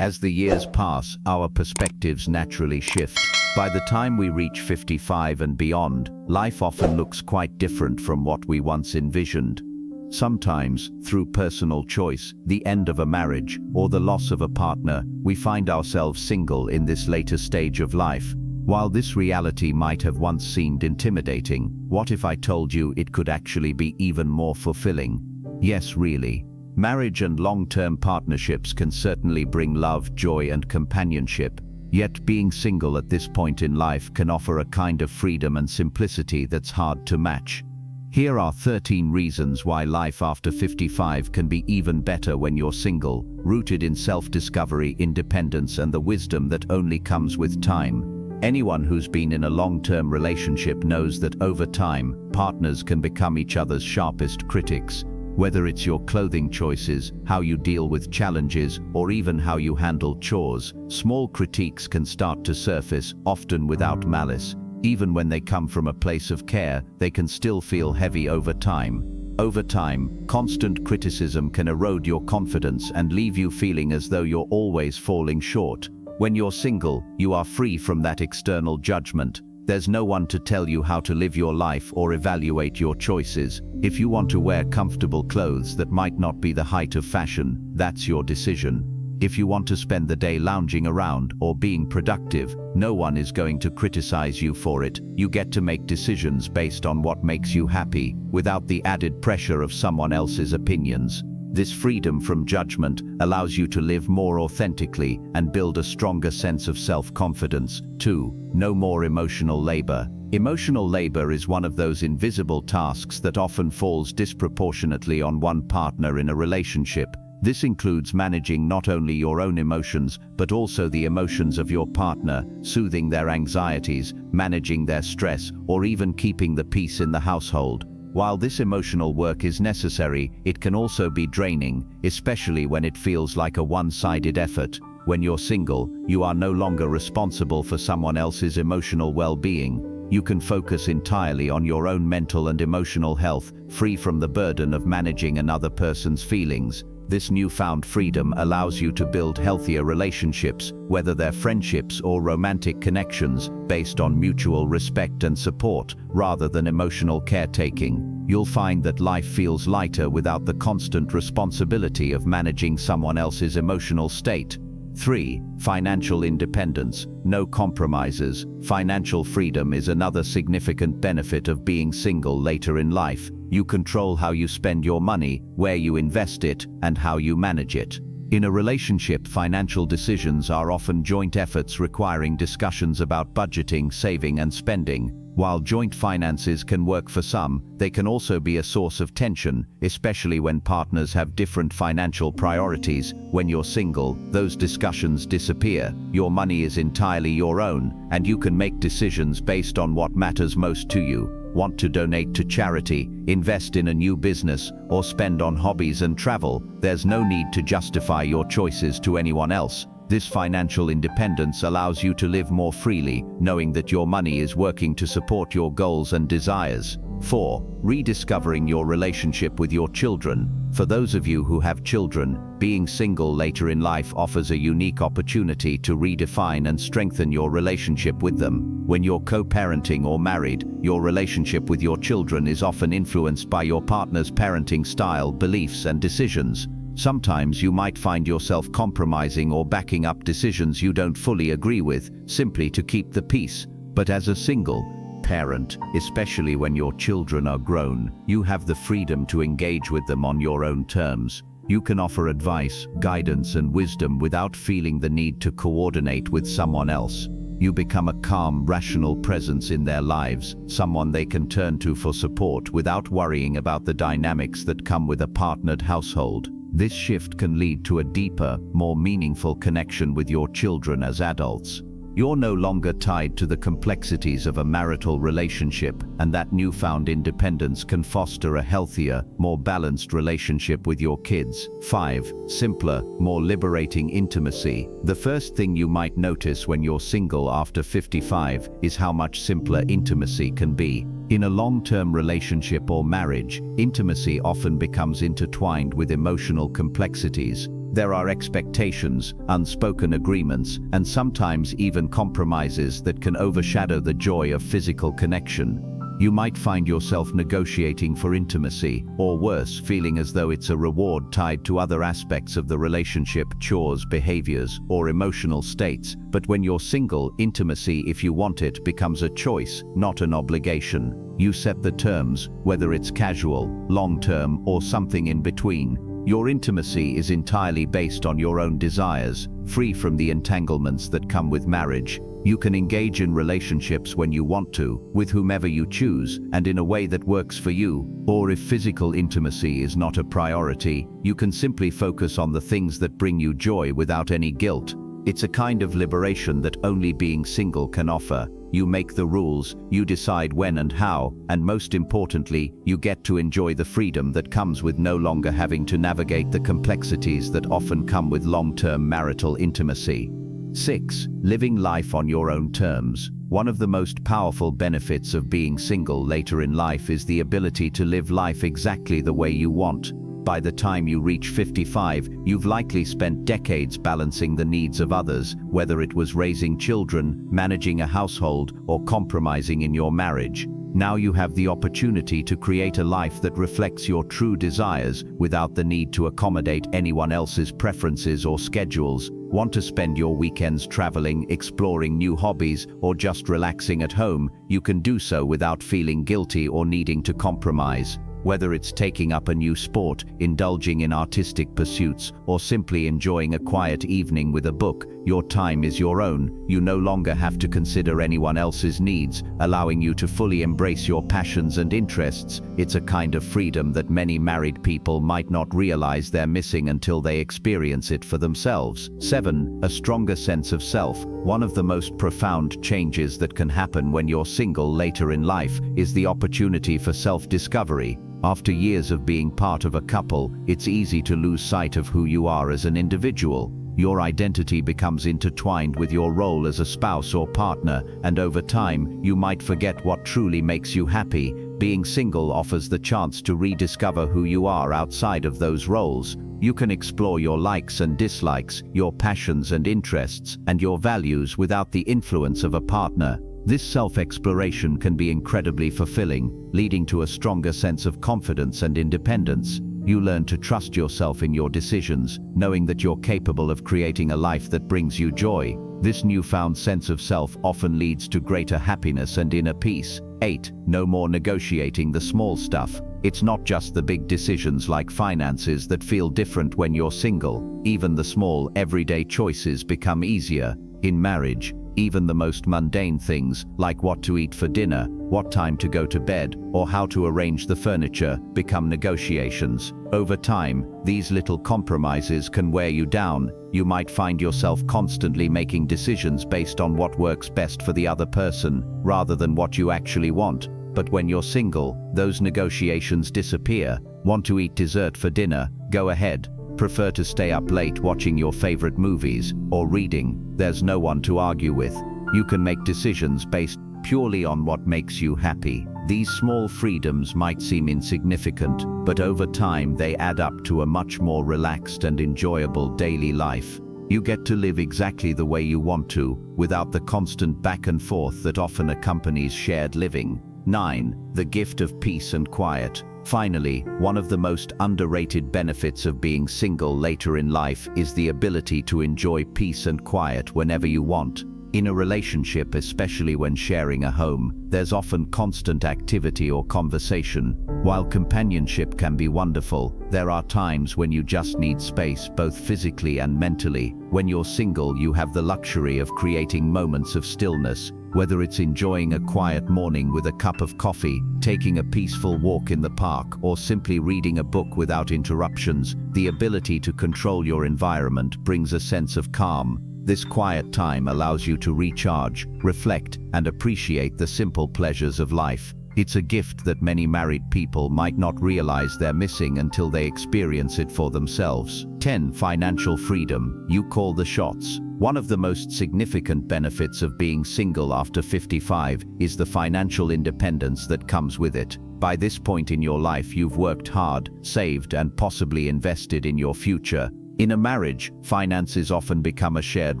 As the years pass, our perspectives naturally shift. By the time we reach 55 and beyond, life often looks quite different from what we once envisioned. Sometimes, through personal choice, the end of a marriage, or the loss of a partner, we find ourselves single in this later stage of life. While this reality might have once seemed intimidating, what if I told you it could actually be even more fulfilling? Yes, really. Marriage and long-term partnerships can certainly bring love, joy, and companionship. Yet being single at this point in life can offer a kind of freedom and simplicity that's hard to match. Here are 13 reasons why life after 55 can be even better when you're single, rooted in self-discovery, independence, and the wisdom that only comes with time. Anyone who's been in a long-term relationship knows that over time, partners can become each other's sharpest critics. Whether it's your clothing choices, how you deal with challenges, or even how you handle chores, small critiques can start to surface, often without malice. Even when they come from a place of care, they can still feel heavy over time. Over time, constant criticism can erode your confidence and leave you feeling as though you're always falling short. When you're single, you are free from that external judgment. There's no one to tell you how to live your life or evaluate your choices. If you want to wear comfortable clothes that might not be the height of fashion, that's your decision. If you want to spend the day lounging around or being productive, no one is going to criticize you for it. You get to make decisions based on what makes you happy, without the added pressure of someone else's opinions. This freedom from judgment allows you to live more authentically and build a stronger sense of self-confidence. 2. No more emotional labor. Emotional labor is one of those invisible tasks that often falls disproportionately on one partner in a relationship. This includes managing not only your own emotions, but also the emotions of your partner, soothing their anxieties, managing their stress, or even keeping the peace in the household. While this emotional work is necessary, it can also be draining, especially when it feels like a one-sided effort. When you're single, you are no longer responsible for someone else's emotional well-being. You can focus entirely on your own mental and emotional health, free from the burden of managing another person's feelings. This newfound freedom allows you to build healthier relationships, whether they're friendships or romantic connections, based on mutual respect and support, rather than emotional caretaking. You'll find that life feels lighter without the constant responsibility of managing someone else's emotional state. 3. Financial independence. No compromises. Financial freedom is another significant benefit of being single later in life. You control how you spend your money, where you invest it, and how you manage it. In a relationship, financial decisions are often joint efforts requiring discussions about budgeting, saving, and spending. While joint finances can work for some, they can also be a source of tension, especially when partners have different financial priorities. When you're single, those discussions disappear. Your money is entirely your own, and you can make decisions based on what matters most to you. Want to donate to charity, invest in a new business, or spend on hobbies and travel? There's no need to justify your choices to anyone else. This financial independence allows you to live more freely, knowing that your money is working to support your goals and desires. 4. Rediscovering your relationship with your children. For those of you who have children, being single later in life offers a unique opportunity to redefine and strengthen your relationship with them. When you're co-parenting or married, your relationship with your children is often influenced by your partner's parenting style, beliefs, and decisions. Sometimes you might find yourself compromising or backing up decisions you don't fully agree with, simply to keep the peace. But as a single parent, especially when your children are grown, you have the freedom to engage with them on your own terms. You can offer advice, guidance, and wisdom without feeling the need to coordinate with someone else. You become a calm, rational presence in their lives, someone they can turn to for support without worrying about the dynamics that come with a partnered household. This shift can lead to a deeper, more meaningful connection with your children as adults. You're no longer tied to the complexities of a marital relationship, and that newfound independence can foster a healthier, more balanced relationship with your kids. 5. Simpler, more liberating intimacy. The first thing you might notice when you're single after 55 is how much simpler intimacy can be. In a long-term relationship or marriage, intimacy often becomes intertwined with emotional complexities. There are expectations, unspoken agreements, and sometimes even compromises that can overshadow the joy of physical connection. You might find yourself negotiating for intimacy, or worse, feeling as though it's a reward tied to other aspects of the relationship, chores, behaviors, or emotional states. But when you're single, intimacy, if you want it, becomes a choice, not an obligation. You set the terms, whether it's casual, long-term, or something in between. Your intimacy is entirely based on your own desires, free from the entanglements that come with marriage. You can engage in relationships when you want to, with whomever you choose, and in a way that works for you. Or if physical intimacy is not a priority, you can simply focus on the things that bring you joy without any guilt. It's a kind of liberation that only being single can offer. You make the rules, you decide when and how, and most importantly, you get to enjoy the freedom that comes with no longer having to navigate the complexities that often come with long-term marital intimacy. 6. Living life on your own terms. One of the most powerful benefits of being single later in life is the ability to live life exactly the way you want. By the time you reach 55, you've likely spent decades balancing the needs of others, whether it was raising children, managing a household, or compromising in your marriage. Now you have the opportunity to create a life that reflects your true desires without the need to accommodate anyone else's preferences or schedules. Want to spend your weekends traveling, exploring new hobbies, or just relaxing at home? You can do so without feeling guilty or needing to compromise. Whether it's taking up a new sport, indulging in artistic pursuits, or simply enjoying a quiet evening with a book, your time is your own. You no longer have to consider anyone else's needs, allowing you to fully embrace your passions and interests. It's a kind of freedom that many married people might not realize they're missing until they experience it for themselves. 7. A stronger sense of self. One of the most profound changes that can happen when you're single later in life is the opportunity for self-discovery. After years of being part of a couple, it's easy to lose sight of who you are as an individual. Your identity becomes intertwined with your role as a spouse or partner, and over time, you might forget what truly makes you happy. Being single offers the chance to rediscover who you are outside of those roles. You can explore your likes and dislikes, your passions and interests, and your values without the influence of a partner. This self-exploration can be incredibly fulfilling, leading to a stronger sense of confidence and independence. You learn to trust yourself in your decisions, knowing that you're capable of creating a life that brings you joy. This newfound sense of self often leads to greater happiness and inner peace. 8. No more negotiating the small stuff. It's not just the big decisions like finances that feel different when you're single. Even the small, everyday choices become easier. In marriage, even the most mundane things, like what to eat for dinner, what time to go to bed, or how to arrange the furniture, become negotiations. Over time, these little compromises can wear you down. You might find yourself constantly making decisions based on what works best for the other person, rather than what you actually want. But when you're single, those negotiations disappear. Want to eat dessert for dinner? Go ahead. Prefer to stay up late watching your favorite movies or reading? There's no one to argue with. You can make decisions based purely on what makes you happy. These small freedoms might seem insignificant, but over time they add up to a much more relaxed and enjoyable daily life. You get to live exactly the way you want to, without the constant back and forth that often accompanies shared living. 9. The gift of peace and quiet. Finally, one of the most underrated benefits of being single later in life is the ability to enjoy peace and quiet whenever you want. In a relationship, especially when sharing a home, there's often constant activity or conversation. While companionship can be wonderful, there are times when you just need space, both physically and mentally. When you're single, you have the luxury of creating moments of stillness. Whether it's enjoying a quiet morning with a cup of coffee, taking a peaceful walk in the park, or simply reading a book without interruptions, the ability to control your environment brings a sense of calm. This quiet time allows you to recharge, reflect, and appreciate the simple pleasures of life. It's a gift that many married people might not realize they're missing until they experience it for themselves. 10. Financial freedom. You call the shots. One of the most significant benefits of being single after 55 is the financial independence that comes with it. By this point in your life, you've worked hard, saved, and possibly invested in your future. In a marriage, finances often become a shared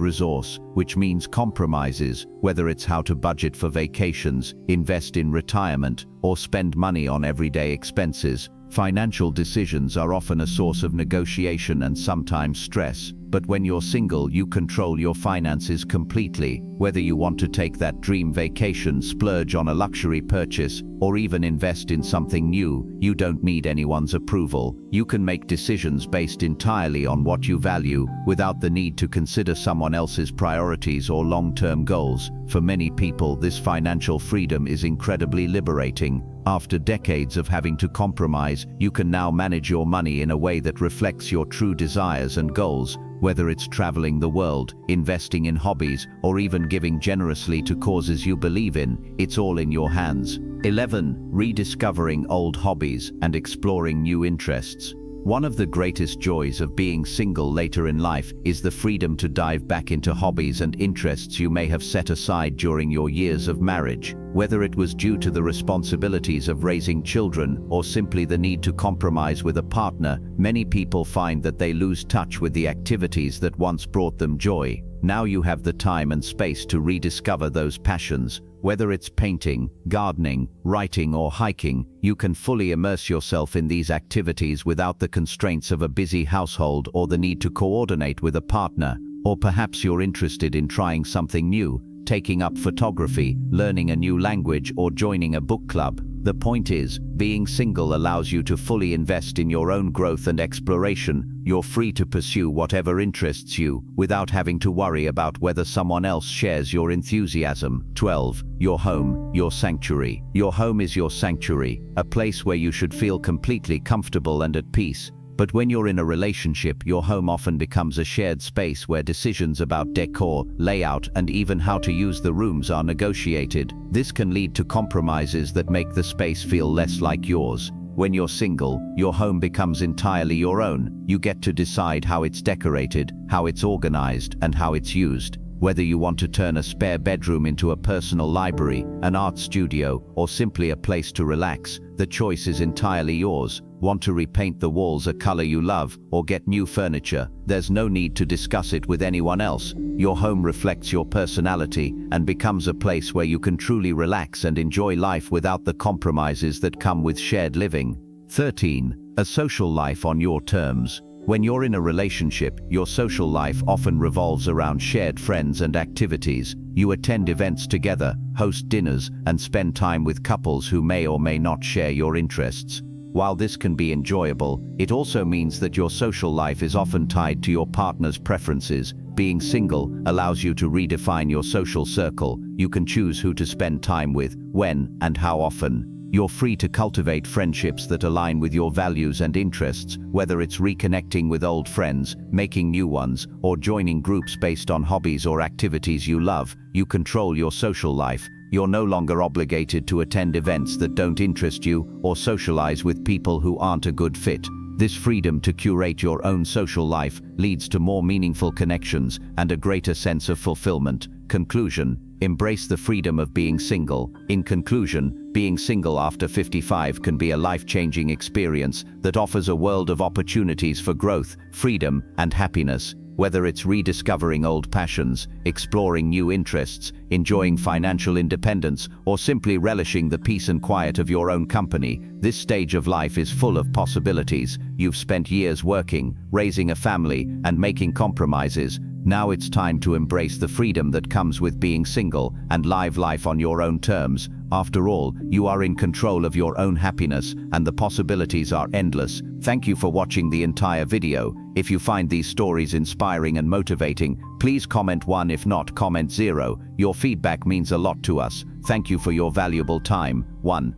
resource, which means compromises, whether it's how to budget for vacations, invest in retirement, or spend money on everyday expenses. Financial decisions are often a source of negotiation and sometimes stress. But when you're single, you control your finances completely. Whether you want to take that dream vacation, splurge on a luxury purchase, or even invest in something new, you don't need anyone's approval. You can make decisions based entirely on what you value, without the need to consider someone else's priorities or long-term goals. For many people, this financial freedom is incredibly liberating. After decades of having to compromise, you can now manage your money in a way that reflects your true desires and goals. Whether it's traveling the world, investing in hobbies, or even giving generously to causes you believe in, it's all in your hands. 11. Rediscovering old hobbies and exploring new interests. One of the greatest joys of being single later in life is the freedom to dive back into hobbies and interests you may have set aside during your years of marriage. Whether it was due to the responsibilities of raising children or simply the need to compromise with a partner, many people find that they lose touch with the activities that once brought them joy. Now you have the time and space to rediscover those passions. Whether it's painting, gardening, writing, or hiking, you can fully immerse yourself in these activities without the constraints of a busy household or the need to coordinate with a partner. Or perhaps you're interested in trying something new, taking up photography, learning a new language, or joining a book club. The point is, being single allows you to fully invest in your own growth and exploration. You're free to pursue whatever interests you, without having to worry about whether someone else shares your enthusiasm. 12. Your home, your sanctuary. Your home is your sanctuary, a place where you should feel completely comfortable and at peace. But when you're in a relationship, your home often becomes a shared space where decisions about decor, layout, and even how to use the rooms are negotiated. This can lead to compromises that make the space feel less like yours. When you're single, your home becomes entirely your own. You get to decide how it's decorated, how it's organized, and how it's used. Whether you want to turn a spare bedroom into a personal library, an art studio, or simply a place to relax, the choice is entirely yours. Want to repaint the walls a color you love, or get new furniture? There's no need to discuss it with anyone else. Your home reflects your personality and becomes a place where you can truly relax and enjoy life without the compromises that come with shared living. 13. A social life on your terms. When you're in a relationship, your social life often revolves around shared friends and activities. You attend events together, host dinners, and spend time with couples who may or may not share your interests. While this can be enjoyable, it also means that your social life is often tied to your partner's preferences. Being single allows you to redefine your social circle. You can choose who to spend time with, when, and how often. You're free to cultivate friendships that align with your values and interests, whether it's reconnecting with old friends, making new ones, or joining groups based on hobbies or activities you love. You control your social life. You're no longer obligated to attend events that don't interest you or socialize with people who aren't a good fit. This freedom to curate your own social life leads to more meaningful connections and a greater sense of fulfillment. Conclusion: embrace the freedom of being single. In conclusion, being single after 55 can be a life-changing experience that offers a world of opportunities for growth, freedom, and happiness. Whether it's rediscovering old passions, exploring new interests, enjoying financial independence, or simply relishing the peace and quiet of your own company, this stage of life is full of possibilities. You've spent years working, raising a family, and making compromises. Now it's time to embrace the freedom that comes with being single and live life on your own terms. After all, you are in control of your own happiness, and the possibilities are endless. Thank you for watching the entire video. If you find these stories inspiring and motivating, please comment 1, if not comment 0. Your feedback means a lot to us. Thank you for your valuable time. 1.